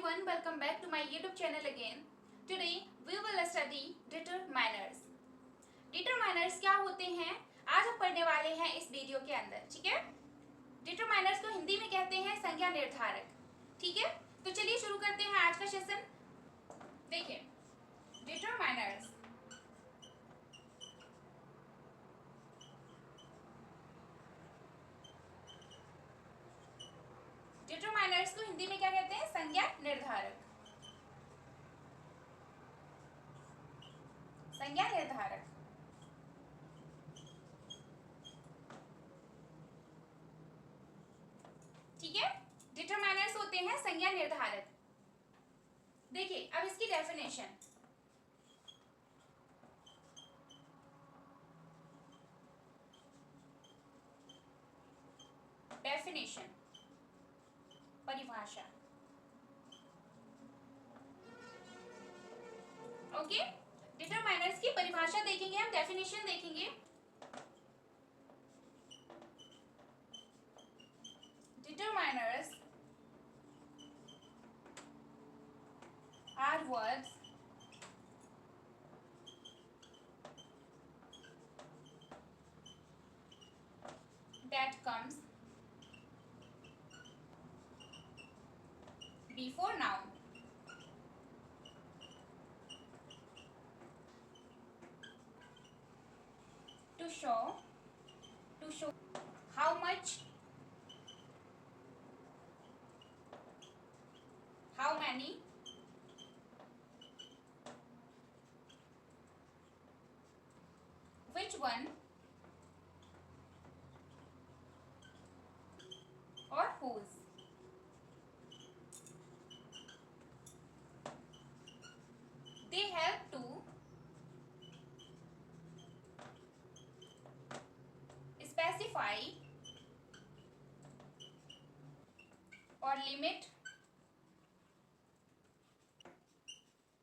everyone, welcome back to my YouTube channel again. Today we will study determiners. Determiners क्या होते हैं आज हम पढ़ने वाले हैं इस वीडियो के अंदर, ठीक है। डिटरमाइनर्स को हिंदी में कहते हैं संज्ञा निर्धारक, ठीक है। तो चलिए शुरू करते हैं आज का सेशन। देखिए डिटरमाइनर्स डिटरमाइनर्स को हिंदी में क्या कहते हैं? संज्ञा निर्धारक। संज्ञा निर्धारक, ठीक है। डिटरमाइनर्स होते हैं संज्ञा निर्धारक। देखिए अब इसकी डेफिनेशन। डेफिनेशन परिभाषा, ओके। डिटरमाइनर्स की परिभाषा देखेंगे हम, डेफिनेशन देखेंगे। Determiners are words that comes before noun to show how much, how many, which one or whose। They help to specify or limit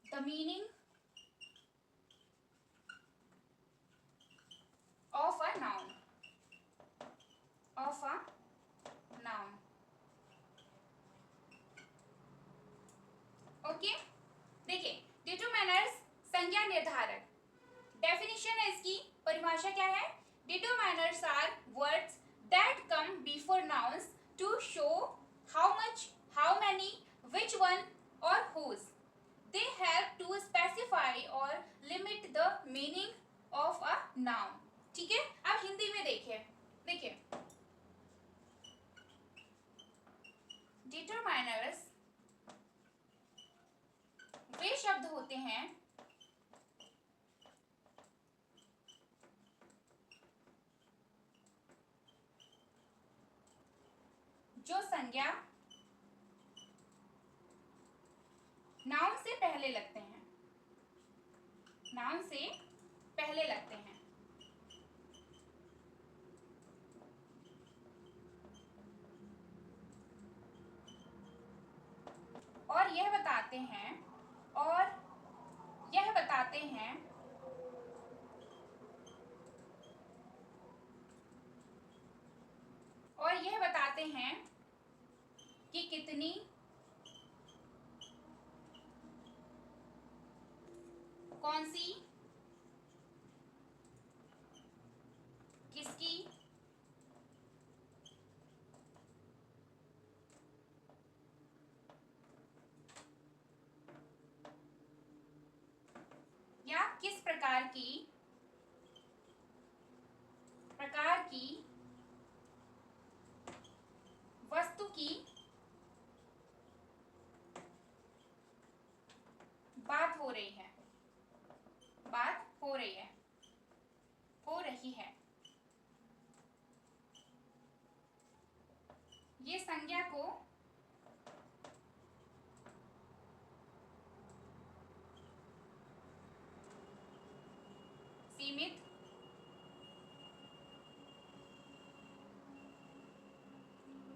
the meaning of a noun, okay. देखिए determiners संज्ञा निर्धारक, definition है इसकी, परिभाषा क्या है? Determiners are words that come before nouns to show how much, how many, which one or whose. They help to specify और limit the meaning of a noun, ठीक है। अब हिंदी में देखिए डिटरमाइनर्स वे शब्द होते हैं जो संज्ञा नाउन से पहले लगते हैं, नाउन से पहले लगते हैं। और यह बताते हैं कि कितनी, कौन सी, किसकी, या किस प्रकार की वस्तु की बात हो रही है, ये संज्ञा को सीमित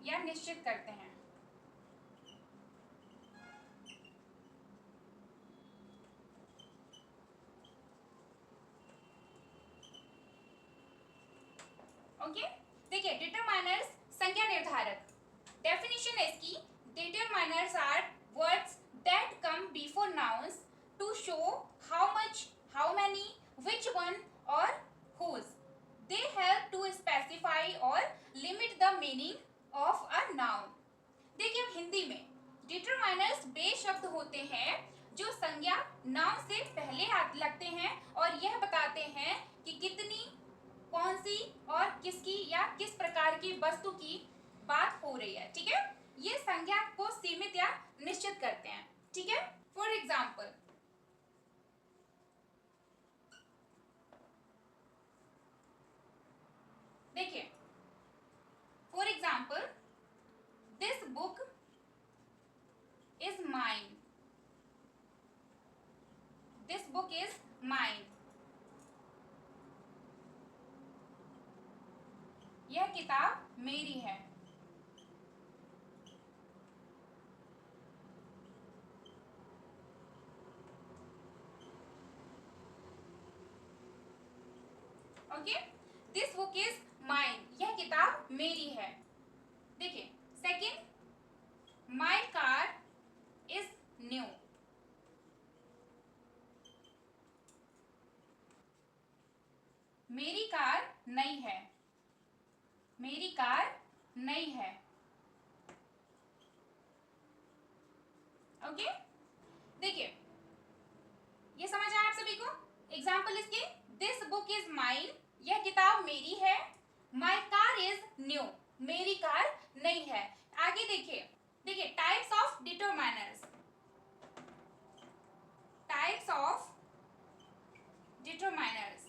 या निश्चित करते हैं। ओके। देखिए डिटरमाइनर्स संज्ञा निर्धारक, डेफिनेशन है इसकी। Determiners are words come before nouns to show how much, how many, which one or whose. They help to specify or limit the meaning of a noun. देखिए अब हिंदी में डिटरमाइनर्स वे शब्द होते हैं जो संज्ञा नाउन से पहले लगते हैं और यह बताते हैं कि कितनी, कौन सी और किसकी या किस प्रकार की वस्तु की बात हो रही है. ठीक है, ये संज्ञा को सीमित या निश्चित करते हैं. ठीक है, फॉर एग्जाम्पल देखिए, for example this book is mine. This book is mine. यह किताब मेरी है. Okay, this book is mine. यह किताब मेरी है. देखिए second, my car is new. मेरी कार नई है. मेरी कार नई है. ओके, देखिए ये समझ आया आप सभी को. एग्जाम्पल इसके, दिस बुक इज माइन. यह किताब मेरी है. My car is new. मेरी कार नई है. आगे देखिए, देखिए types of determiners. Types of determiners.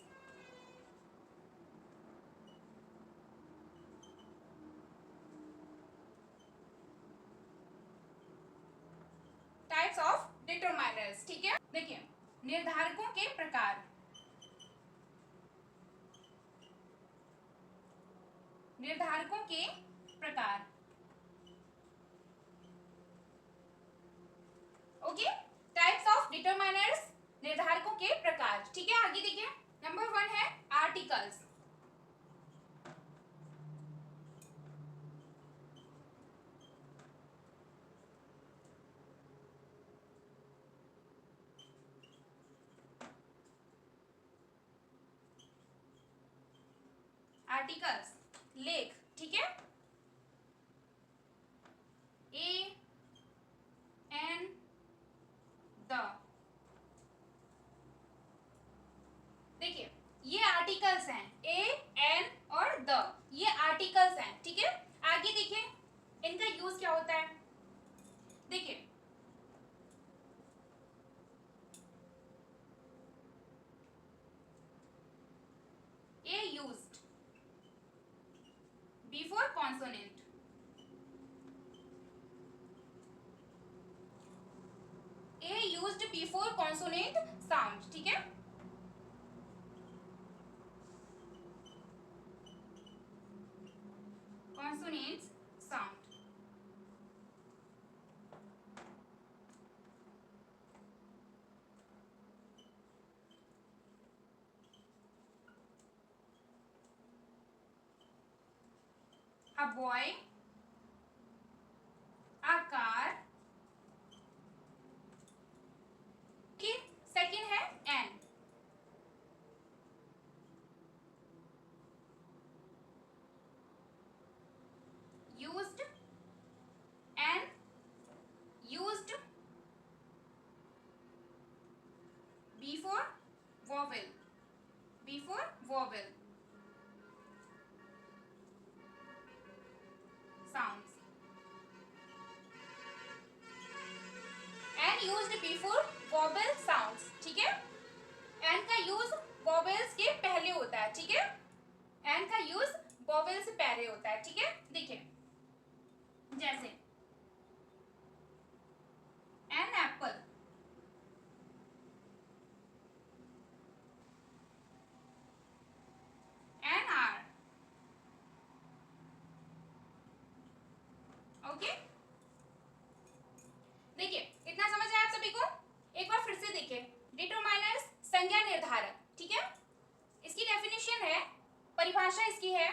Types of determiners. ठीक है, देखिए निर्धारकों के प्रकार. निर्धारकों के प्रकार. ओके, टाइप्स ऑफ डिटरमाइनर्स, निर्धारकों के प्रकार. ठीक है, आगे देखिए नंबर 1 है आर्टिकल्स. आर्टिकल्स लेख. ठीक है, ए एन द. देखिए ये आर्टिकल्स हैं, ए एन और द, ये आर्टिकल्स हैं. ठीक है, आगे देखिए इनका यूज क्या होता है. देखिए ए यूज्ड बिफोर कॉन्सोनेंट. ए यूज्ड बिफोर कॉन्सोनेंट साउंड. ठीक है, consonants sound. A boy, a car. Okay, second है an. Used, an, used before vowel. Before vowel. Sounds. And used before vowel sounds. ठीक है, and का यूज vowels के पहले होता है. ठीक है, and का यूज vowel से पहले होता है. ठीक है, देखिए जैसे an apple. an hour. Okay, देखिए इतना समझ आया आप सभी को. एक बार फिर से देखिए, डिटरमाइनर्स संज्ञा निर्धारक. ठीक है, इसकी डेफिनेशन है, परिभाषा इसकी है,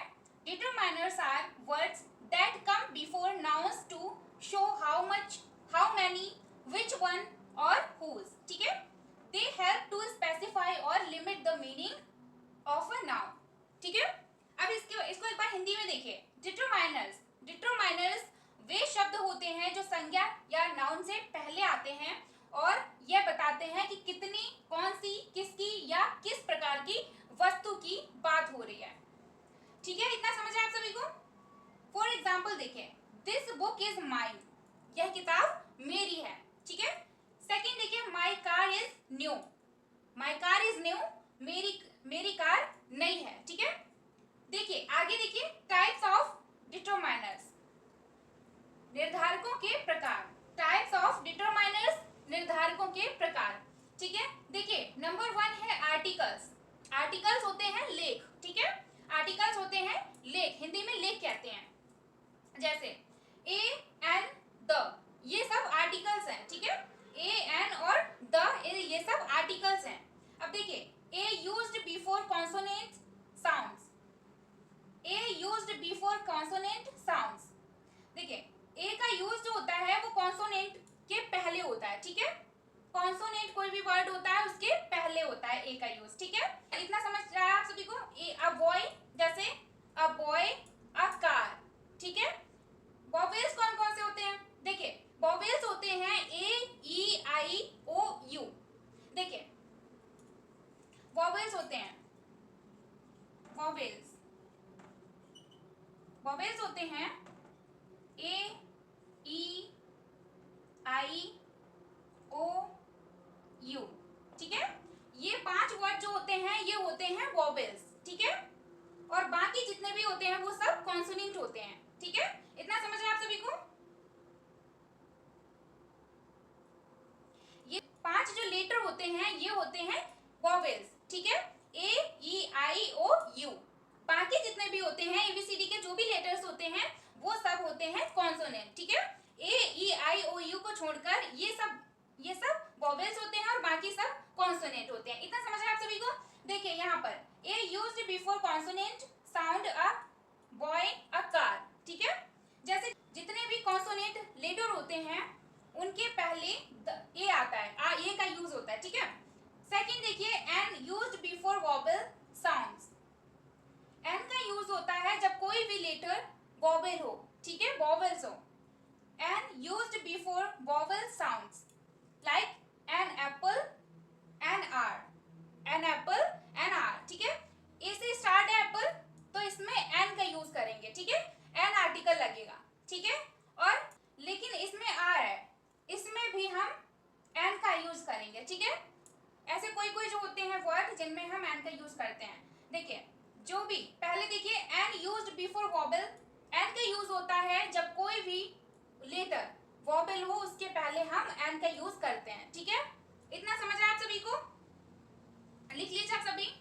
determiners are words that come before nouns to show how much, how many, which one, और whose, ठीक है। दे हेल्प टू स्पेसिफाई और limit the meaning of a noun, ठीक है। अब इसको एक बार हिंदी में देखिए। डिटरमाइनर्स, डिटरमाइनर्स वे शब्द होते हैं जो संज्ञा या नाउन से पहले आते हैं और यह बताते हैं कि कितनी, कौन सी, किसकी या किस प्रकार की वस्तु की बात हो रही है, ठीक है। इतना समझ आया आप सभी को। फॉर एग्जाम्पल देखिए, दिस बुक इज माइन, यह किताब मेरी है, ठीक है। सेकेंड देखिए, my car is new, my car is new, मेरी कार नई है, ठीक है। देखिए आगे देखिए, टाइप्स ऑफ डिटरमाइनर्स, निर्धारकों के प्रकार। टाइप्स ऑफ डिटरमाइनर्स, निर्धारकों के प्रकार, ठीक है। देखिए नंबर 1 है आर्टिकल्स। आर्टिकल्स होते हैं लेख, ठीक है। आर्टिकल्स होते हैं लेख, हिंदी में लेख कहते हैं। जैसे ए एन द, ये सब आर्टिकल्स हैं, ठीक है। ए एन और द, ये सब आर्टिकल्स हैं। अब देखिए, ए यूज्ड बिफोर कॉन्सोनेंट साउंड्स, ए यूज्ड बिफोर कॉन्सोनेंट साउंड्स। देखिए ए का यूज जो होता है वो कॉन्सोनेंट के पहले होता है, ठीक है। कॉन्सोनेंट कोई भी वर्ड होता है उसके पहले होता है ए का यूज, ठीक है। इतना समझ रहा है आप सभी को। अ बॉय, जैसे अ बॉय, अ कार, ठीक है। वॉवेल्स कौन कौन से होते हैं? देखिए वॉवेल्स होते हैं ए ई आई ओ यू। देखिए वॉवेल्स होते हैं, वॉवेल्स, वॉवेल्स होते हैं ए ई आई ओ यू, ठीक है। ये 5 वर्ड जो होते हैं ये होते हैं वॉवेल्स, ठीक है। और बाकी जितने भी होते हैं वो सब कॉन्सोनेंट होते हैं, ठीक है। इतना समझ रहे हैं आप सभी को। ये 5 जो लेटर होते हैं ये होते हैं वॉवेल्स, ठीक है। ए ई आई ओ यू। बाकी जितने भी होते हैं एबीसीडी के जो भी लेटर्स होते हैं वो सब होते हैं कॉन्सोनेंट, ठीक है। ए ई आई ओ यू को छोड़कर ये सब वॉवेल्स होते हैं और बाकी सब कॉन्सोनेंट होते हैं। इतना समझ रहे हैं आप सभी को। देखिए यहाँ पर A used before consonant sound a boy, a car, ठीक है। जैसे जितने भी कॉन्सोनेंट लेटर होते हैं उनके पहले ए आता है, ए का यूज होता है, ठीक है। सेकंड देखिए, an used before vowel sounds. An का यूज होता है जब कोई भी लेटर वॉवेल हो, ठीक है, वॉवेल्स हो। An used before vowel sounds, like an apple, an R, an apple, an R, ठीक है। ए से स्टार्ट है एप्पल तो इसमें एन का यूज करेंगे, ठीक है। एन आर्टिकल लगेगा, ठीक है। और लेकिन इसमें आर है, इसमें भी हम एन का यूज करेंगे, ठीक है। ऐसे कोई कोई जो होते हैं वर्ड जिनमें हम एन का यूज करते हैं। देखिए जो भी पहले देखिए, an used before vowel. An का यूज होता है जब कोई भी लेटर वॉवेल हो उसके पहले हम एन का यूज करते हैं, ठीक है। इतना समझ आया आप सभी को। लिख लीजिए आप सभी।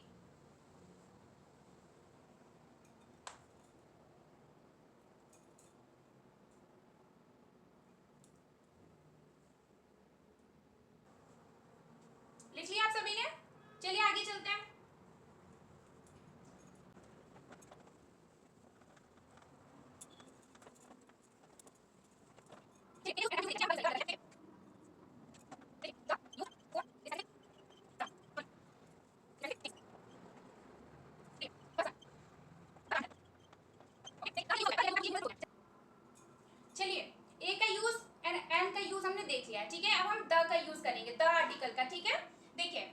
लिख लिया आप सभी ने। चलिए आगे चलते हैं। चलिए ए का यूज एन का यूज हमने देख लिया, ठीक है। अब हम द का यूज करेंगे, द आर्टिकल का, ठीक है। देखिए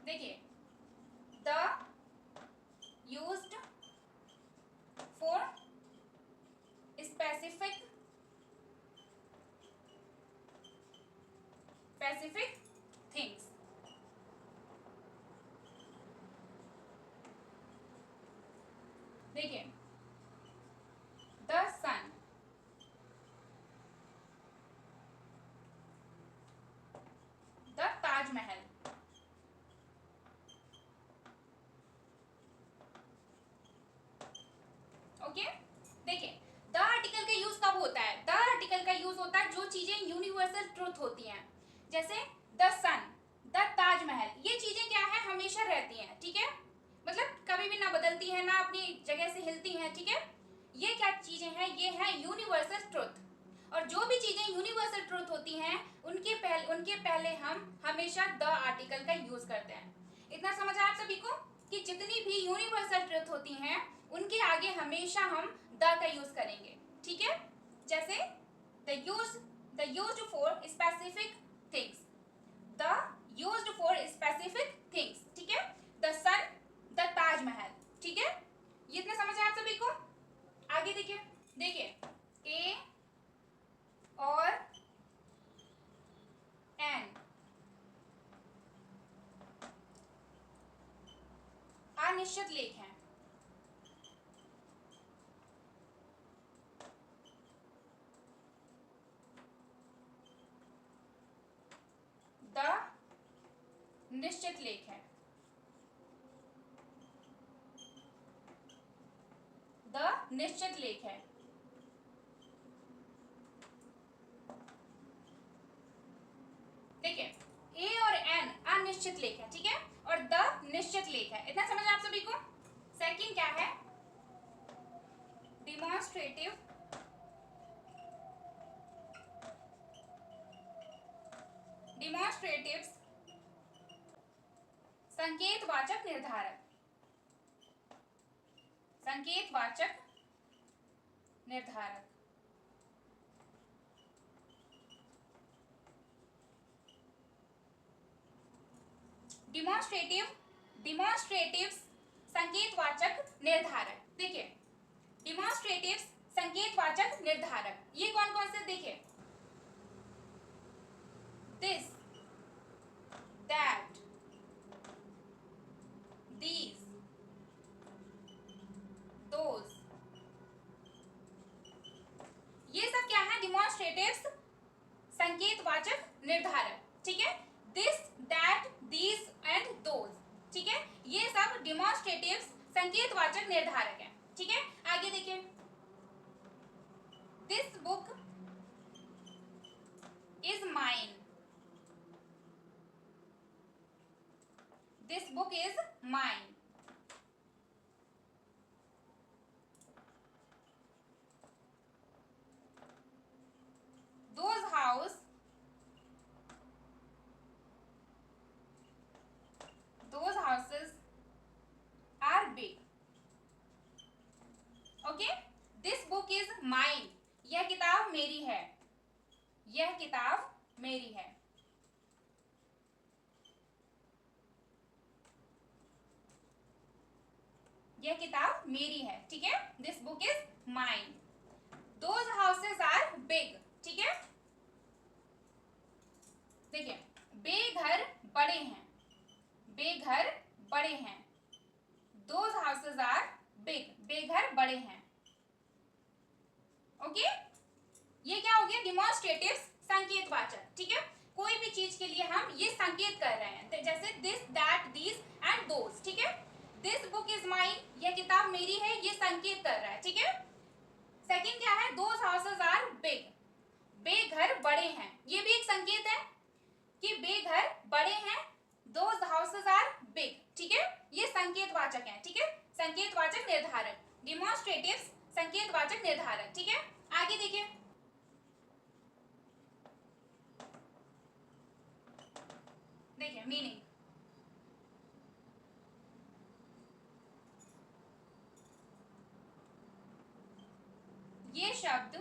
देखिए the used for specific things. देखिए the sun, the Taj Mahal, okay. देखिए द आर्टिकल का यूज कब होता है? द आर्टिकल का यूज होता है जो चीजें यूनिवर्सल ट्रूथ होती हैं, जैसे द सन, द ताजमहल। ये चीजें क्या है, हमेशा रहती हैं, ठीक है। मतलब कभी भी ना बदलती है ना अपनी जगह से हिलती हैं, ठीक है। ये क्या चीजें हैं? ये है यूनिवर्सल ट्रूथ। और जो भी चीजें चीजें यूनिवर्सल ट्रूथ होती हैं उनके पहले हम हमेशा द आर्टिकल का यूज करते हैं। इतना समझ आया आप सभी को कि जितनी भी यूनिवर्सल ट्रूथ होती हैं उनके आगे हमेशा हम द का यूज करेंगे। ठीक है, जैसे the used for specific things, the used for specific things. ठीक है, द सन, द ताजमहल। ठीक है, ये इतना समझ आया आप सभी को। आगे देखिए ए और एन अनिश्चित लेख हैं। द निश्चित लेख है, द निश्चित लेख है। देखिए ए और एन अनिश्चित लेख है। ठीक है, और द निश्चित लेख है। इतना समझ आप सभी को। सेकंड क्या है, डिमॉन्स्ट्रेटिव संकेतवाचक निर्धारक, संकेतवाचक निर्धारक। डिमॉन्स्ट्रेटिव संकेतवाचक निर्धारक। देखिए डिमॉन्स्ट्रेटिव संकेतवाचक निर्धारक ये कौन कौन से, देखिए दिस, दैट, these, those, ये सब क्या है, डिमॉन्स्ट्रेटिव संकेतवाचक निर्धारक। ठीक है, this, that, these and those. ठीक है, ये सब डिमॉन्स्ट्रेटिव संकेतवाचक निर्धारक है। ठीक है, आगे देखिए this book is mine, this book is mine. those houses are big. Okay, this book is mine, यह किताब मेरी है, यह किताब मेरी है। यह किताब मेरी है। ठीक है, this book is mine. Those houses are big. ठीक है, देखिए बेघर बड़े हैं, बेघर बड़े हैं। दोज हाउसेज आर बिग, बेघर बड़े हैं। ओके, ये क्या हो गया, डिमॉन्स्ट्रेटिव संकेतवाचक। ठीक है, कोई भी चीज के लिए हम ये संकेत कर रहे हैं, तो जैसे this, that, these and those. ठीक है, दिस बुक इज माइन, यह किताब मेरी है, ये संकेत कर रहा है। ठीक है, सेकंड क्या है, दोज हाउसेज आर बिग, बेघर बड़े हैं, ये भी एक संकेत है कि बेघर बड़े हैं। Those houses are big. ठीक है, ये संकेतवाचक है। ठीक है, संकेतवाचक निर्धारक, डिमॉन्स्ट्रेटिव संकेतवाचक निर्धारक। ठीक है, आगे देखिए मीनिंग। ये शब्द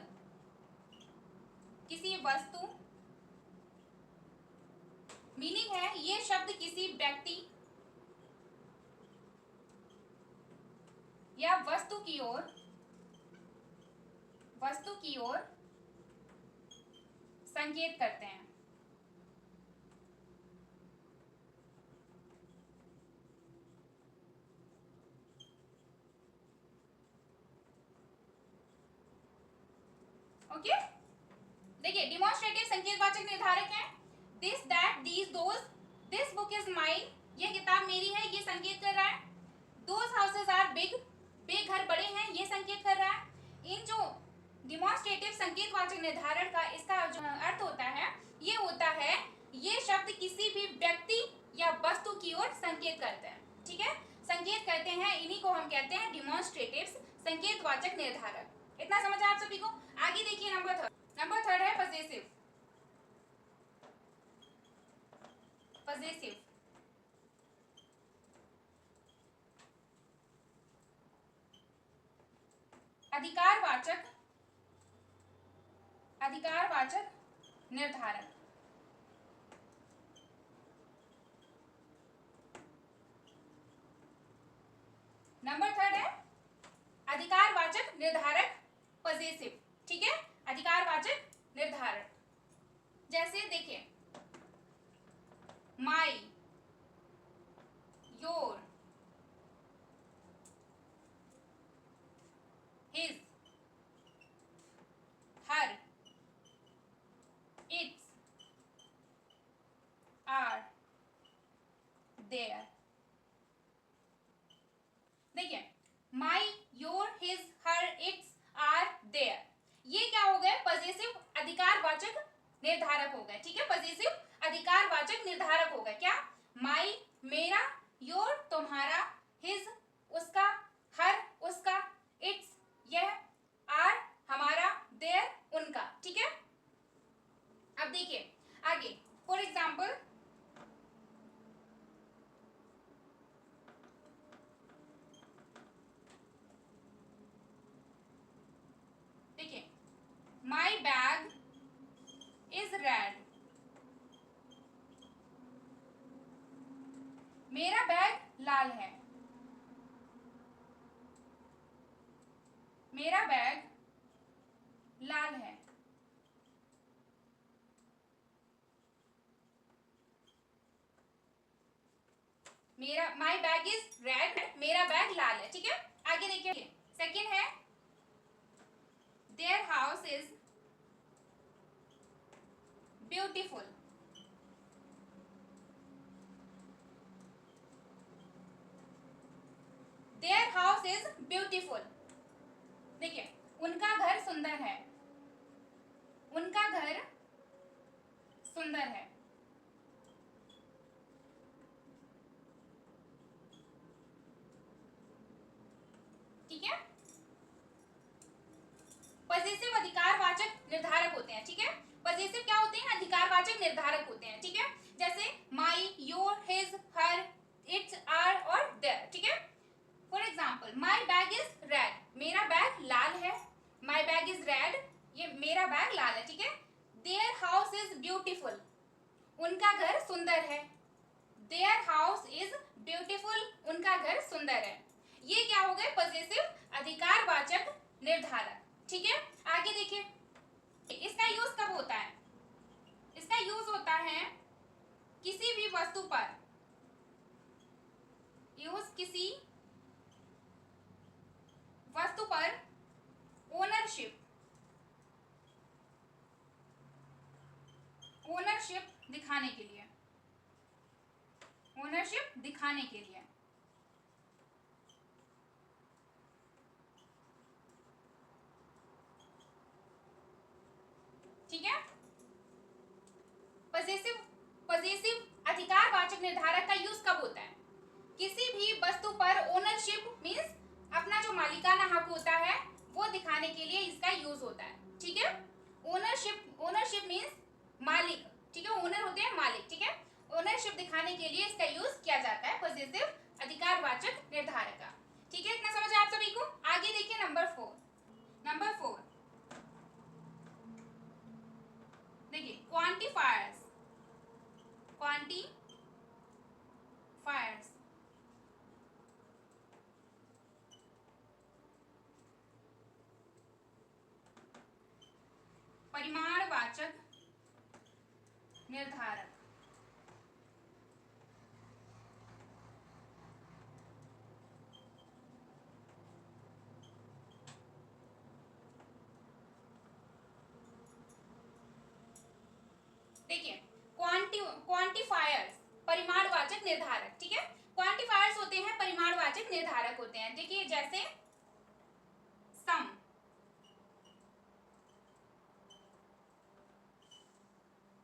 किसी वस्तु, मीनिंग है ये शब्द किसी व्यक्ति या वस्तु की ओर संकेत करते हैं। ओके, देखिए डिमॉन्स्ट्रेटिव संकेतवाचक निर्धारक है this, that, these, those. This book is mine, ये किताब मेरी है, ये संकेत कर रहा है। दोज हाउसेज आर बिग, बेघर बड़े हैं, ये संकेत कर रहा है। इन जो डिमॉन्स्ट्रेटिव संकेतवाचक निर्धारण का इसका जो अर्थ होता है, ये होता है ये शब्द किसी भी व्यक्ति या वस्तु की ओर संकेत करते हैं। ठीक है, संकेत करते हैं, इन्हीं को हम कहते हैं डिमॉन्स्ट्रेटिव संकेतवाचक निर्धारक। इतना समझ आप सभी को। आगे देखिए नंबर थर्ड है पजेसिव। पजेसिव अधिकारवाचक, अधिकारवाचक निर्धारक। नंबर थर्ड है अधिकारवाचक निर्धारक, पजेसिव। ठीक है, अधिकारवाचक निर्धारक। जैसे देखिए my, your, his, her, its, our, their. देखिए my, your, his, her, its, our, their, ये क्या हो गए? पजेसिव अधिकारवाचक निर्धारक हो गए। ठीक है, पजेसिव अधिकारवाचक निर्धारक हो गए। क्या? माई मेरा, योर तुम्हारा, हिज उसका, हर उसका, इट्स यह, आर हमारा, देयर उनका। ठीक है, अब देखिए आगे। फॉर एग्जाम्पल देखिए माई बैग इज रेड, मेरा बैग लाल है, मेरा बैग लाल है। मेरा माई बैग इज रेड, मेरा बैग लाल है। ठीक है, आगे देखिए सेकंड है their house is beautiful, their house is beautiful. देखिए उनका घर सुंदर है, उनका घर सुंदर है। ठीक है, पजेसिव अधिकारवाचक निर्धारक होते हैं। ठीक है, पजेसिव क्या होते हैं? अधिकारवाचक निर्धारक होते हैं। ठीक है, जैसे my, your, his, her, its, our और देयर। ठीक है, for example my bag is red, मेरा बैग लाल है, माई बैग इज रेड, ये मेरा बैग लाल है। ठीक है, देयर हाउस इज ब्यूटीफुल, उनका घर सुंदर है, देयर हाउस इज ब्यूटीफुल, उनका घर सुंदर है। ये क्या हो गए? पजेसिव अधिकारवाचक निर्धारक। ठीक है, आगे देखिए इसका यूज कब होता है? इसका यूज होता है किसी भी वस्तु पर, यूज किसी वस्तु पर ओनरशिप, ओनरशिप दिखाने के लिए, ओनरशिप दिखाने के लिए। ठीक है, पजेसिव पजेसिव अधिकारवाचक निर्धारक का यूज कब होता है? किसी भी वस्तु पर ओनरशिप मींस अपना जो मालिकाना हक होता है वो दिखाने के लिए इसका यूज होता है। ठीक है, ओनरशिप, ओनरशिप मींस मालिक। ठीक है, ओनर होते हैं मालिक। ठीक है, ओनरशिप दिखाने के लिए इसका यूज किया जाता है पजेसिव अधिकारवाचक निर्धारक का। ठीक है, इतना समझ आप सभी को? आगे देखिए नंबर 4। नंबर 4 देखिए क्वांटिफायर्स, क्वांटिफायर्स परिमाणवाचक निर्धारक। देखिए क्वांटिफायर्स परिमाणवाचक निर्धारक। ठीक है, क्वांटिफायर्स होते हैं परिमाणवाचक निर्धारक होते हैं। देखिए जैसे some,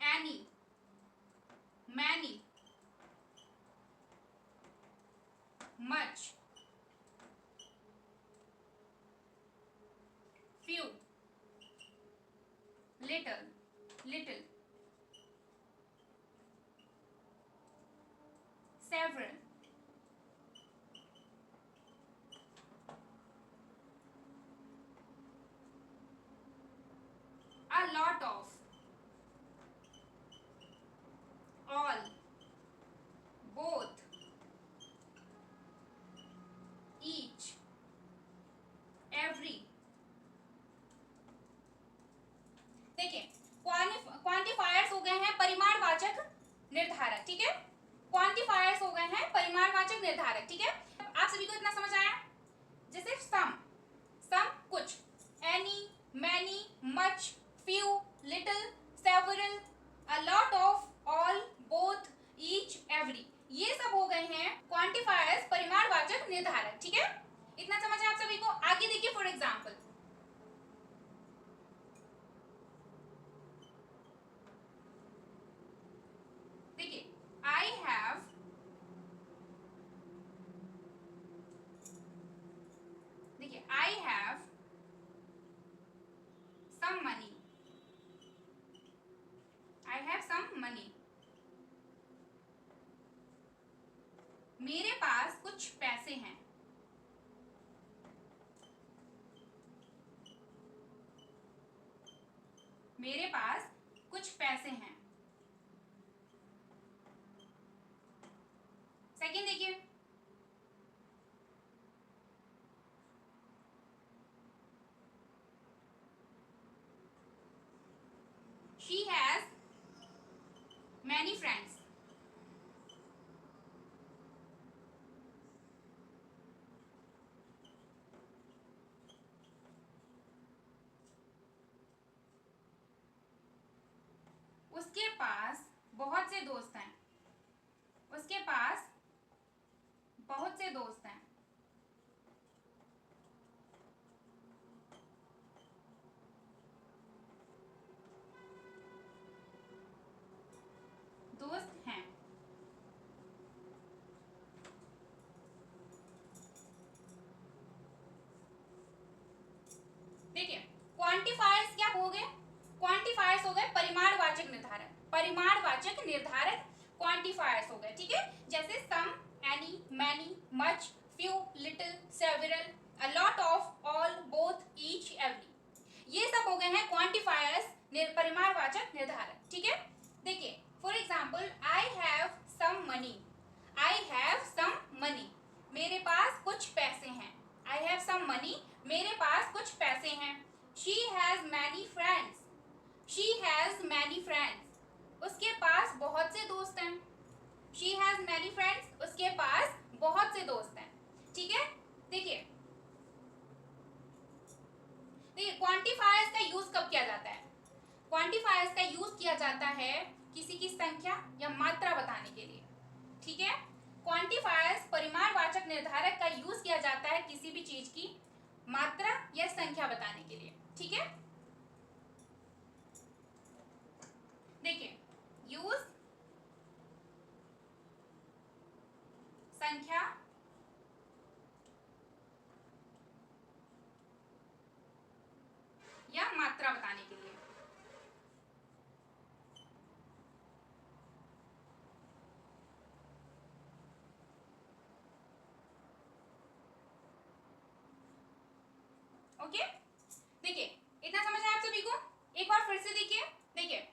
any, many, much, few, little, little, several, a lot of, all, both, each, every. देखिए क्वांटिफायर्स हो गए हैं परिमाणवाचक निर्धारक, ठीक है। क्वांटिफायर्स हो गए हैं परिमाणवाचक निर्धारक, ठीक है। आप सभी को इतना समझ आया? जैसे सम कुछ, any, many, much, few, little, several, a lot of, all, both, each, every, ये सब हो गए हैं क्वांटिफायर्स परिमाणवाचक निर्धारक, ठीक है। इतना समझ आया आप सभी को? आगे देखिए फॉर एग्जांपल, देखिए आई हैव, देखिए I have some money, I have some money, मेरे पास कुछ पैसे हैं, मेरे पास कुछ पैसे हैं। सेकंड देखिए, शी हैज मैनी फ्रेंड्स, उसके पास बहुत से दोस्त हैं, उसके पास बहुत से दोस्त हैं। दोस्त हैं। देखिए क्वांटिफायर्स क्या हो गए? क्वांटिफायर्स हो गए परिमाणवाचक निर्धारक, परिमाणवाचक निर्धारक क्वांटिफायर्स हो गए, ठीक है। जैसे some, any, many, much, few, little, several, a lot of, all, both, each, every, ये सब हो गए हैं क्वांटिफायर्स परिमाणवाचक निर्धारक, ठीक है। देखिए for example, I have some money, I have some money, मेरे पास कुछ पैसे हैं। आई हैव सम मनी, मेरे पास कुछ पैसे हैं। She has many friends, she has many friends, उसके पास बहुत से दोस्त हैं। शी हैज मैनी फ्रेंड्स, उसके पास बहुत से दोस्त हैं, ठीक है। देखिए क्वांटिफायर्स का यूज कब किया जाता है? क्वांटिफायर्स का यूज किया जाता है किसी की संख्या या मात्रा बताने के लिए, ठीक है। क्वांटिफायर्स परिमाणवाचक निर्धारक का यूज किया जाता है किसी भी चीज की मात्रा या संख्या बताने के लिए, ठीक है। देखिए यूज संख्या या मात्रा बताने के लिए, ओके। देखिए इतना समझ आया आप सभी को? एक बार फिर से देखिए, देखिए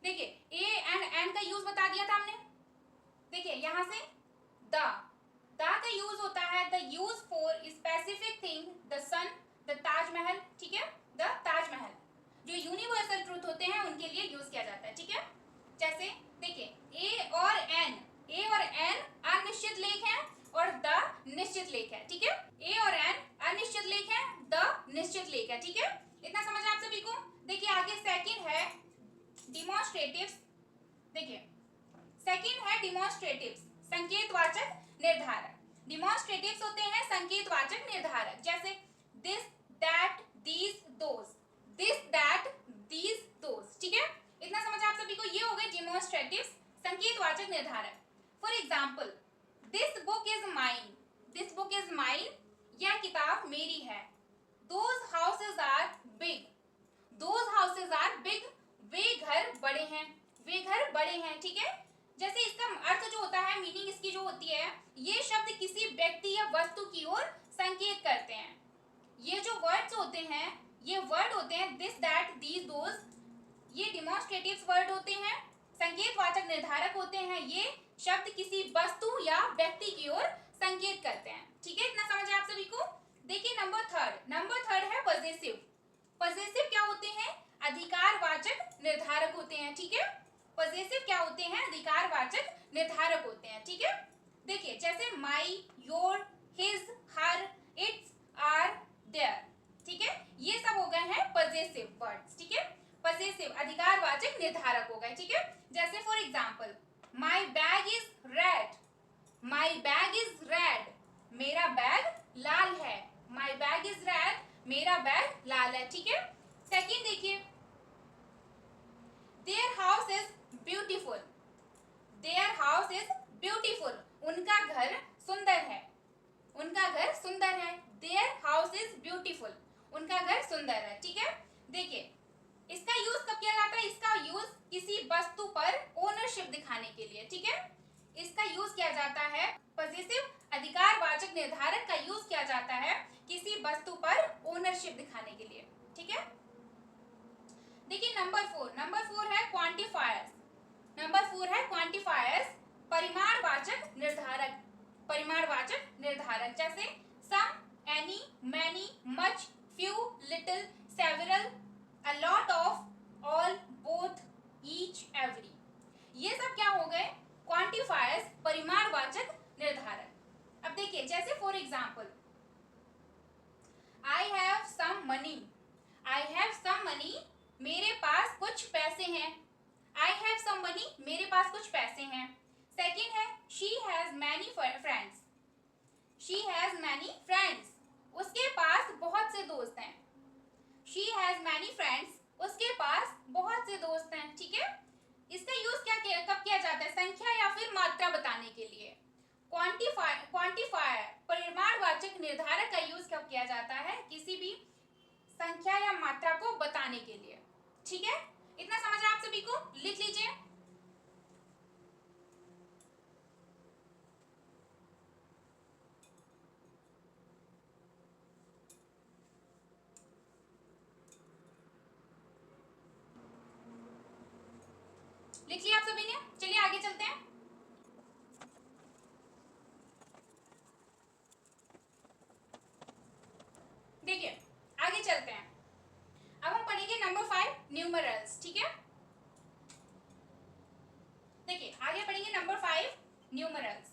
देखिए ए एंड एन का यूज बता दिया था हमने। देखिए यहां से द का यूज होता है the use for specific thing, the sun, the Taj Mahal, ठीक है। द ताजमहल जो यूनिवर्सल ट्रूथ होते हैं उनके लिए यूज किया जाता है, ठीक है। जैसे देखिए ए और एन अनिश्चित लेख है और द निश्चित लेख है, ठीक है। ए और एन अनिश्चित लेख है, द निश्चित लेख है, ठीक है। इतना समझ आप सभी को? देखिए आगे सेकंड है डिमॉन्स्ट्रेटिव्स। देखिए सेकंड है डिमॉन्स्ट्रेटिव्स, संकेतवाचक निर्धारक। डिमॉन्स्ट्रेटिव्स होते हैं संकेतवाचक निर्धारक, जैसे this, that, these, those, this, that, these, those, ठीक है। इतना समझ आप सभी को? ये हो गए डिमॉन्स्ट्रेटिव्स, संकेतवाचक निर्धारक। For example, this book is mine, this book is mine, यह किताब मेरी है। Those houses are big, those houses are big, वे घर बड़े हैं, वे घर बड़े हैं। ठीक है, जैसे इसका अर्थ जो होता है, मीनिंग इसकी जो होती है, ये शब्द किसी व्यक्ति या वस्तु की ओर संकेत करते हैं। ये जो वर्ड्स होते हैं, ये वर्ड होते हैं दिस, दैट, दीज, दोज, ये डिमॉन्स्ट्रेटिव वर्ड होते हैं, संकेतवाचक निर्धारक होते हैं। ये शब्द किसी वस्तु या व्यक्ति की ओर संकेत करते हैं। ठीक है, इतना समझ है आप सभी को। देखिए नंबर थर्ड है पजेसिव। पजेसिव क्या होते हैं? अधिकारवाचक निर्धारक होते हैं। ठीक है, पजेसिव क्या होते हैं? अधिकारवाचक निर्धारक होते हैं। ठीक है, देखिए जैसे my, your, his, her, its, our, their. ठीक है, ये सब हो गए हैं पजेसिव वर्ड्स। ठीक है, पजेसिव अधिकारवाचक निर्धारक हो गए। ठीक है, जैसे for example my bag is red, my bag is red, मेरा बैग लाल है। माई बैग इज रेड, मेरा बैग लाल है। ठीक है, सेकंड देखिए, their house is beautiful, their house is beautiful, उनका घर सुंदर है, उनका घर सुंदर है। देयर हाउस इज ब्यूटीफुल, उनका घर सुंदर है। ठीक है, देखिए इसका यूज कब किया जाता है? इसका यूज किसी वस्तु पर ओनरशिप दिखाने के लिए। ठीक है, इसका यूज किया जाता है, पजेसिव अधिकारवाचक निर्धारक का यूज किया जाता है किसी वस्तु पर ओनरशिप दिखाने के लिए। ठीक है, देखिए नंबर फोर है क्वांटिफायर्स। नंबर 4 है क्वांटिफायर्स, परिमाणवाचक निर्धारक, परिमाणवाचक निर्धारक, जैसे some, any, many, much, few, little, several, a lot of, all, both, each, every। ये सब क्या हो गए? क्वांटिफायर्स, परिमाणवाचक निर्धारक। अब देखिए जैसे for example I have some money, I have some money, मेरे पास कुछ पैसे हैं। आई हैव सम मनी, मेरे पास कुछ पैसे हैं। सेकंड है she has many friends, she has many friends, उसके पास बहुत से दोस्त हैं। शी हैज मैनी फ्रेंड्स, उसके पास बहुत से दोस्त हैं। ठीक है, इसका यूज कब किया जाता है? संख्या या फिर मात्रा बताने के लिए। क्वांटिफायर परिमाणवाचक निर्धारक का यूज कब किया जाता है? किसी भी संख्या या मात्रा को बताने के लिए। ठीक है, इतना समझ आप सभी को? लिख लीजिए। लिख लिया आप सभी ने? चलिए आगे चलते हैं। देखिए आगे चलते हैं, अब हम पढ़ेंगे नंबर 5 न्यूमरल्स। ठीक है, देखिए आगे पढ़ेंगे नंबर 5 न्यूमरल्स।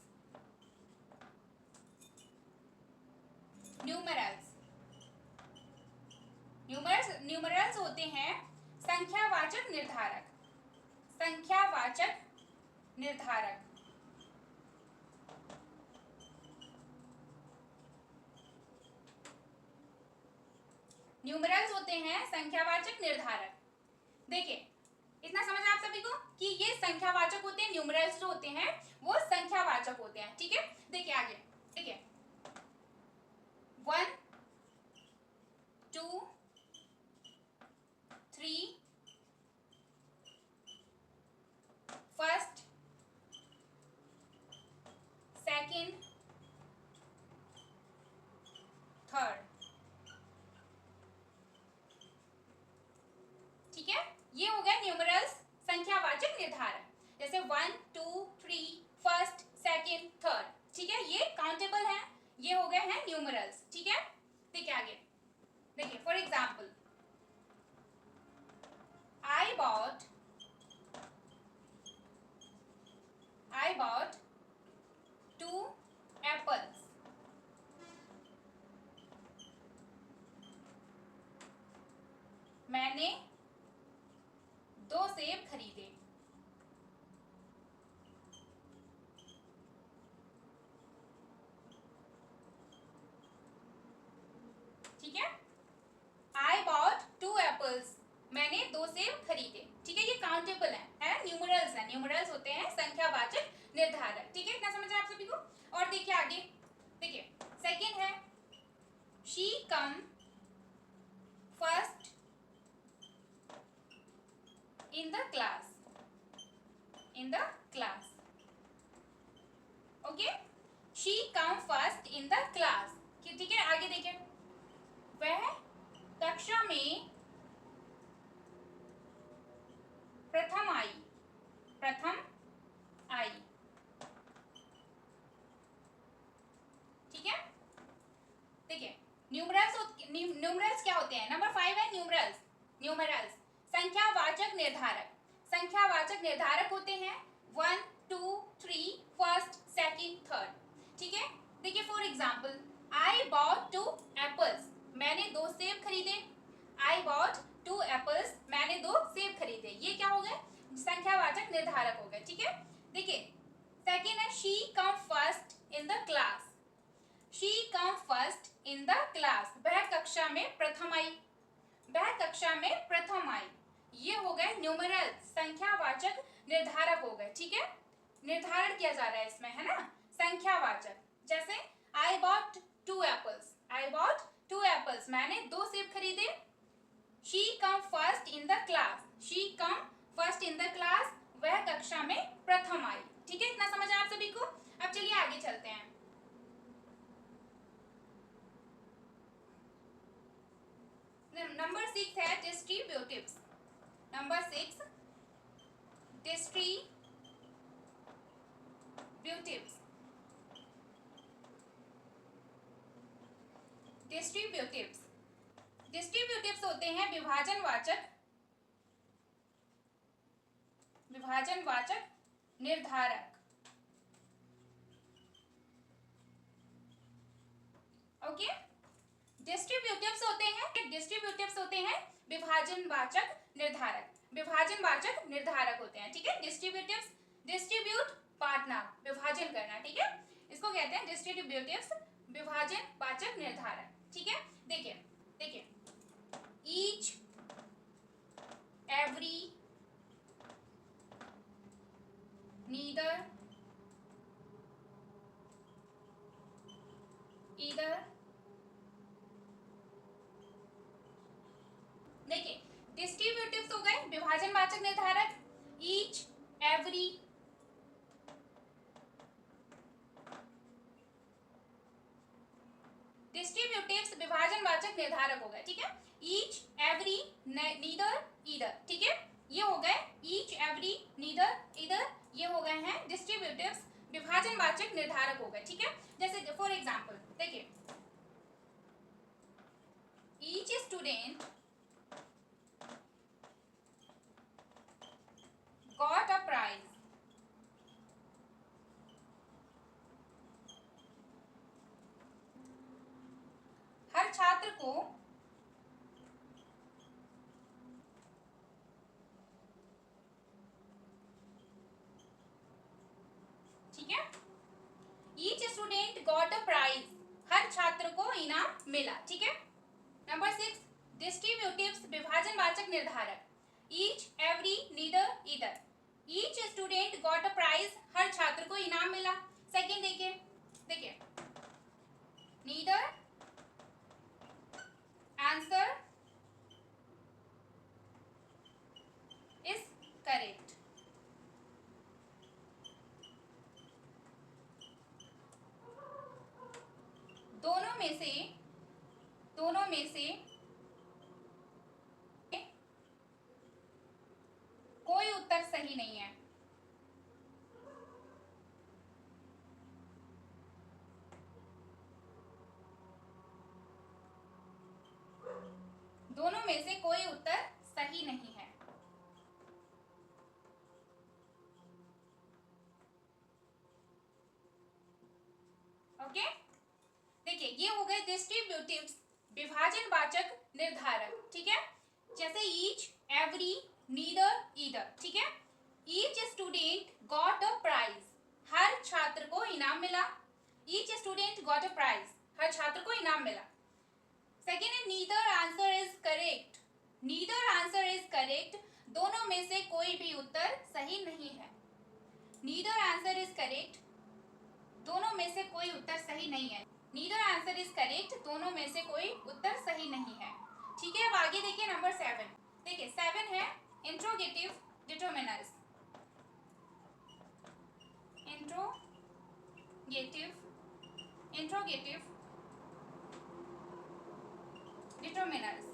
न्यूमरल्स होते हैं संख्यावाचक निर्धारक, संख्यावाचक निर्धारक। न्यूमरल्स होते हैं संख्यावाचक निर्धारक। देखिए इतना समझ आप सभी को कि ये संख्यावाचक होते हैं, न्यूमरल्स जो होते हैं वो संख्यावाचक होते हैं। ठीक है, देखिए आगे, देखिए 1 2 3 फर्स्ट, सेकंड, थर्ड। ठीक है, ये हो गए न्यूमरल्स संख्यावाचक निर्धारक, जैसे 1 2 3 फर्स्ट, सेकंड, थर्ड। ठीक है, ये काउंटेबल है, ये हो गए हैं न्यूमरल्स। ठीक है, देखिए आगे, देखिए for example I bought 2 apples। मैंने 2 सेब खरीदे। ठीक है, I bought 2 apples, मैंने 2 सेब खरीदे। ठीक है, ये काउंटेबल है न्यूमरल्स है। न्यूमरल्स होते हैं संख्यावाचक निर्धारक। ठीक है, इतना समझ आप सभी को? और देखिए आगे, देखिए class, in the class. Okay, she come first in the class, ठीक है। आगे देखिए, वह कक्षा में प्रथम आई, प्रथम आई, ठीक है। देखिए न्यूमरल्स क्या होते हैं, नंबर 5 है न्यूमरल्स। न्यूमरल्स संख्यावाचक निर्धारक, संख्यावाचक निर्धारक होते हैं 1 2 3 फर्स्ट सेकंड थर्ड, ठीक है। देखिए for example, I bought 2 apples, मैंने 2 सेब खरीदे। आई बॉट 2 एप्पल्स, मैंने 2 सेब खरीदे, ये क्या हो गए, संख्यावाचक निर्धारक हो गए, ठीक है। देखिए सेकंड है she come first in the class, she come first in the class, वह कक्षा में प्रथम आई, वह कक्षा में प्रथम आई, ये हो गए न्यूमरल संख्यावाचक निर्धारक हो गए, ठीक है। निर्धारण किया जा रहा है इसमें, है ना, संख्यावाचक। जैसे I bought 2 apples, I bought 2 apples, मैंने 2 सेब खरीदे। She come first in the class, she come first in the class, वह कक्षा में प्रथम आई, ठीक है। इतना समझ आया आप सभी को। अब चलिए आगे चलते हैं। नंबर 6 है डिस्ट्रीब्यूटिव्स, नंबर 6 डिस्ट्रीब्यूटिव्स। डिस्ट्रीब्यूटिव्स, डिस्ट्रीब्यूटिव्स होते हैं विभाजनवाचक, विभाजनवाचक निर्धारक। ओके, डिस्ट्रीब्यूटिव्स होते हैं, डिस्ट्रीब्यूटिव्स होते हैं विभाजनवाचक निर्धारक, विभाजनवाचक निर्धारक होते हैं, ठीक है। डिस्ट्रीब्यूटिव्स, डिस्ट्रीब्यूट बांटना, विभाजन करना, ठीक है, इसको कहते हैं डिस्ट्रीब्यूटिव्स, विभाजनवाचक निर्धारक, ठीक है। देखिए देखिए, ईच एवरी नीदर ईदर, देखिए डिस्ट्रीब्यूटिव्स हो गए विभाजनवाचक निर्धारक, ईच एवरी, डिस्ट्रीब्यूटिव्स विभाजनवाचक निर्धारक हो गए, ठीक है। ईच एवरी नीदर ईदर, ठीक है, ये हो गए ईच एवरी नीदर ईदर, ये हो गए हैं डिस्ट्रीब्यूटिव्स विभाजनवाचक निर्धारक हो गए, ठीक है। जैसे फॉर एग्जांपल देखिए, each student got a prize, हर छात्र को ठीक है, each student got a prize, हर छात्र को इनाम मिला, ठीक है। नंबर 6 डिस्ट्रीब्यूटिव्स विभाजनवाचक निर्धारक, each every neither either, each student got a prize, हर छात्र को इनाम मिला। सेकंड देखिए, देखिए नीदर आंसर इज करेक्ट, दोनों में से कोई उत्तर सही नहीं है, दोनों में से कोई उत्तर सही नहीं है। ओके, देखिए ये हो गए डिस्ट्रीब्यूटिव्स विभाजनवाचक निर्धारक, ठीक है। जैसे ईच एवरी नीदर ईदर, ठीक है। Each student got a prize, हर छात्र को इनाम मिला, each student got a prize, हर छात्र को इनाम मिला। सेकेंड है neither answer is correct, neither answer is correct, दोनों में से कोई भी उत्तर सही नहीं है, नीदर आंसर इज करेक्ट, दोनों में से कोई उत्तर सही नहीं है, नीदर आंसर इज करेक्ट, दोनों में से कोई उत्तर सही नहीं है, ठीक है। अब आगे देखिए नंबर 7, देखिए 7 है इंट्रोगेटिव डिटरमिनर्स, इंट्रोगेटिव डिटरमिनर्स।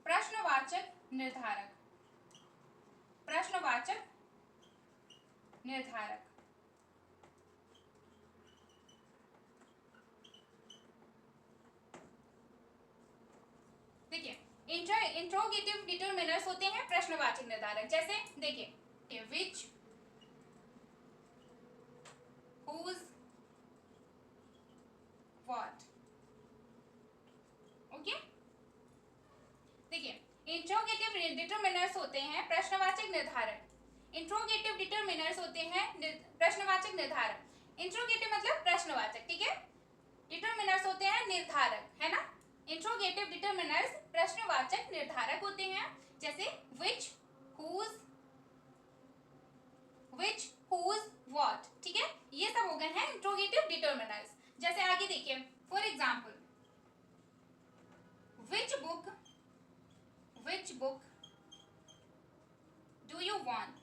प्रश्नवाचक निर्धारक, प्रश्नवाचक निर्धारक। देखिए इंट्रोगेटिव डिटरमिनर्स होते हैं प्रश्नवाचक निर्धारक। जैसे देखिए विच, whose, what। ओके, देखिए इंट्रोगेटिव डिटरमिनर्स होते हैं प्रश्नवाचक निर्धारक। इंट्रोगेटिव डिटरमिनर्स होते हैं प्रश्नवाचक निर्धारक। इंट्रोगेटिव मतलब प्रश्नवाचक, ठीक है। डिटरमिनर्स होते हैं निर्धारक, है ना। इंट्रोगेटिव डिटरमिनर्स प्रश्नवाचक निर्धारक होते हैं। जैसे which, whose, what, ठीक है। ये सब हो गए हैं इंट्रोगेटिव डिटरमिनर्स। जैसे आगे देखिए, for example which book do you want?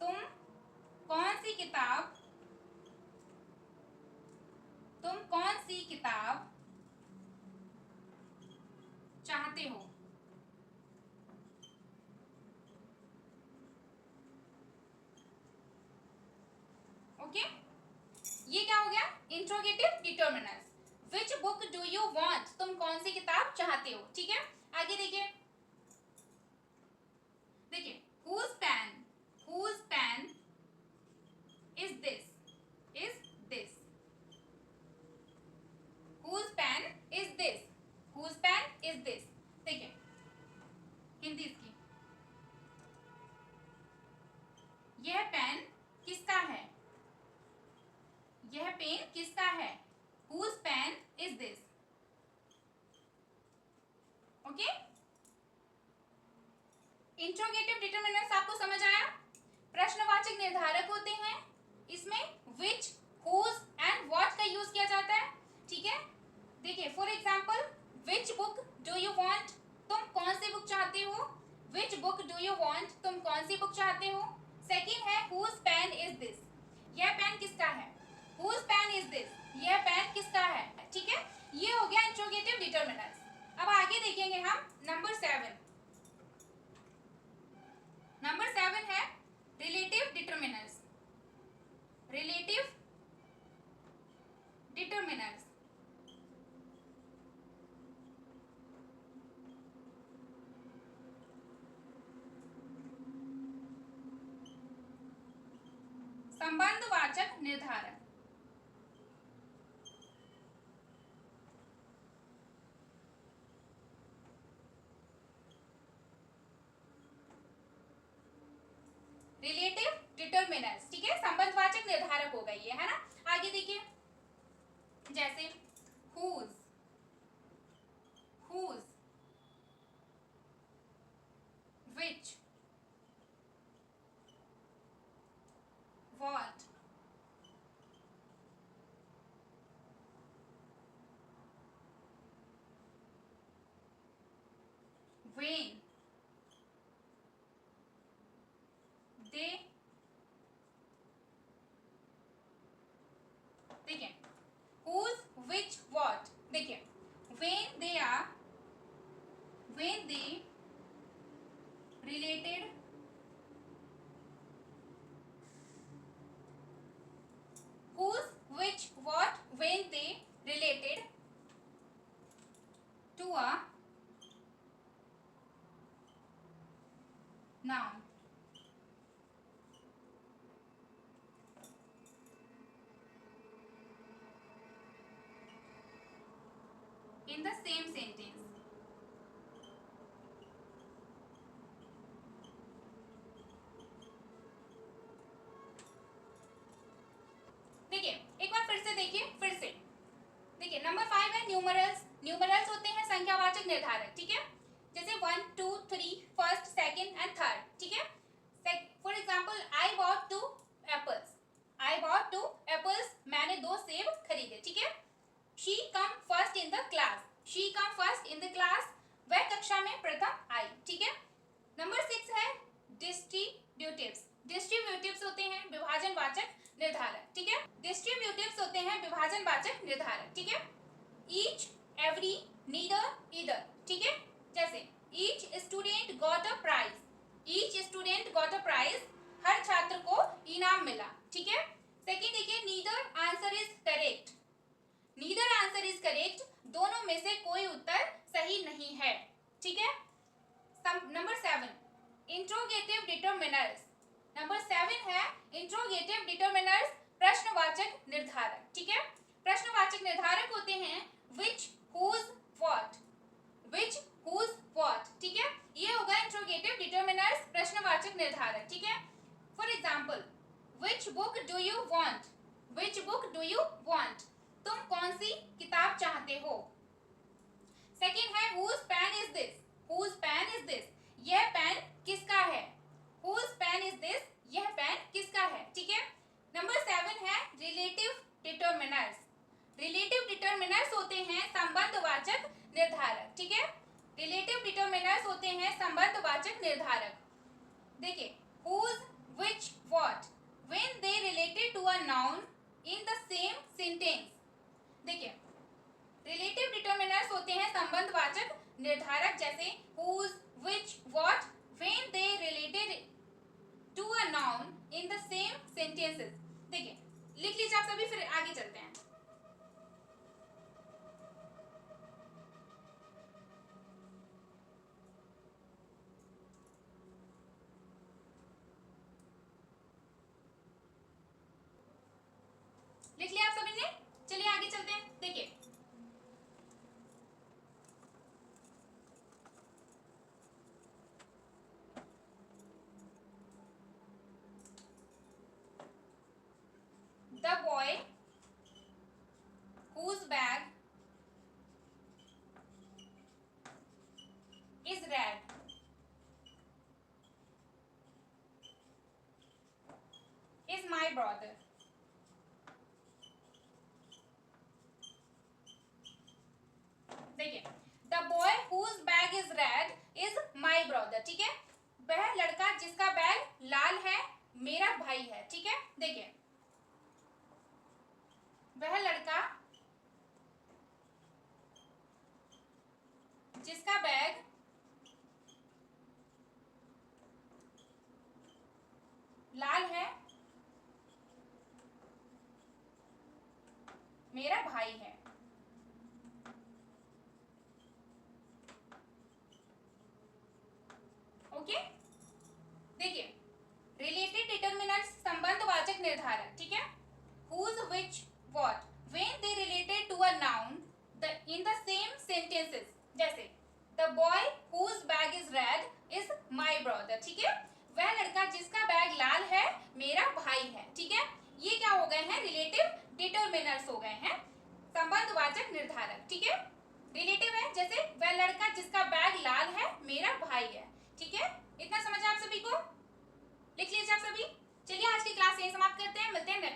तुम कौन सी किताब चाहते हो? ओके, ये क्या हो गया? Interrogative determiners. Which book do you want, तुम कौन सी किताब चाहते हो, ठीक है। आगे देखिए whose pen is this, whose pen is this। देखिए हिंदी इसकी, यह पेन किसका है, यह पेन किसका है। whose pen is this, okay. Interrogative determiners आपको समझ आया। प्रश्नवाचक निर्धारक होते हैं, इसमें which, whose and what का यूज किया जाता है, ठीक है। देखिए for example which book do you want, तुम कौन सी बुक चाहते हो। which book do you want, तुम कौन सी बुक चाहते हो। सेकंड है whose pen is this, यह पेन किसका है। whose pen is this, यह पेन किसका है, ठीक है। ये हो गया इंट्रोगेटिव डिटरमिनर्स। अब आगे देखेंगे हम नंबर 7। नंबर 7 है रिलेटिव डिटरमिनर्स, रिलेटिव डिटरमिनर्स। संबंधवाचक निर्धारक, रिलेटिव डिटरमिनर्स, ठीक है। संबंधवाचक निर्धारक हो गई है ना। आगे देखिए जैसे whose, which, what, when, they। देखिए whose, which, what, देखिए when they related whose, which, what, when they related to a noun, in the same sentence। देखिए एक बार फिर से देखिए नंबर 5 है न्यूमरल्स। न्यूमरल्स होते हैं संख्यावाचक निर्धारक, ठीक है। जैसे 1 प्रश्नवाचक निर्धारक, ठीक है। डिस्ट्रीब्यूटिव्स होते हैं विभाजनवाचक निर्धारक, ठीक है। ईच, एवरी, नीदर, ईदर, ठीक है। जैसे each student got a prize, each student got a prize, हर छात्र को इनाम मिला, ठीक है। सेकंड देखिए, neither answer is correct, neither answer is correct, दोनों में से कोई उत्तर सही नहीं है, ठीक है। Number 7, interrogative determiners. नंबर 7 है इंट्रोगेटिव डिटरमिनर्स, प्रश्नवाचक निर्धारक, ठीक है। प्रश्नवाचक निर्धारक होते हैं which, whose, what, which, whose, what, ठीक है। ये होगा इंट्रोगेटिव डिटरमिनर्स, प्रश्नवाचक निर्धारक, ठीक है। For example, which book do you want, which book do you want, तुम कौन सी किताब चाहते हो। सेकंड है whose pen is this, whose pen is this, यह पेन किसका है, whose pen is this, यह पेन किसका है, ठीक है। नंबर 7 है रिलेटिव डिटरमिनर्स। रिलेटिव डिटरमिनर्स होते हैं संबंधवाचक निर्धारक, ठीक है। रिलेटिव डिटरमिनर्स होते हैं संबंधवाचक निर्धारक। देखिए whose, which, what, when they related to a noun in the same sentence। देखिए रिलेटिव डिटरमिनर्स होते हैं संबंधवाचक निर्धारक, जैसे whose, which, what, when they related to a noun in the same sentences। देखिए लिख लीजिए आप सभी, फिर आगे चलते हैं। लिख लिया आप सभी ने, चलिए आगे चलते हैं। देखिए the boy whose bag is red is my brother। देखिए the boy whose bag is red is my brother, ठीक है। वह लड़का जिसका बैग लाल है मेरा भाई है, ठीक है। देखिए वह लड़का जिसका बैग लाल है मेरा भाई है। ओके, देखिए रिलेटेड डिटरमिनर्स संबंधवाचक निर्धारक, ठीक है। whose, which, what, when they related to a noun in the same sentences, जैसे the boy whose bag is red is my brother, ठीक है। वह लड़का जिसका बैग लाल है मेरा भाई है, ठीक है। ये क्या हो गए हैं, रिलेटिव डिटरमिनर्स हो गए हैं, संबंधवाचक निर्धारक, ठीक है। रिलेटिव है, जैसे वह लड़का जिसका बैग लाल है मेरा भाई है, ठीक है। इतना समझ आप सभी को, लिख लीजिए आप सभी। चलिए आज की क्लास यहीं समाप्त करते हैं, मिलते हैं नेक्स्ट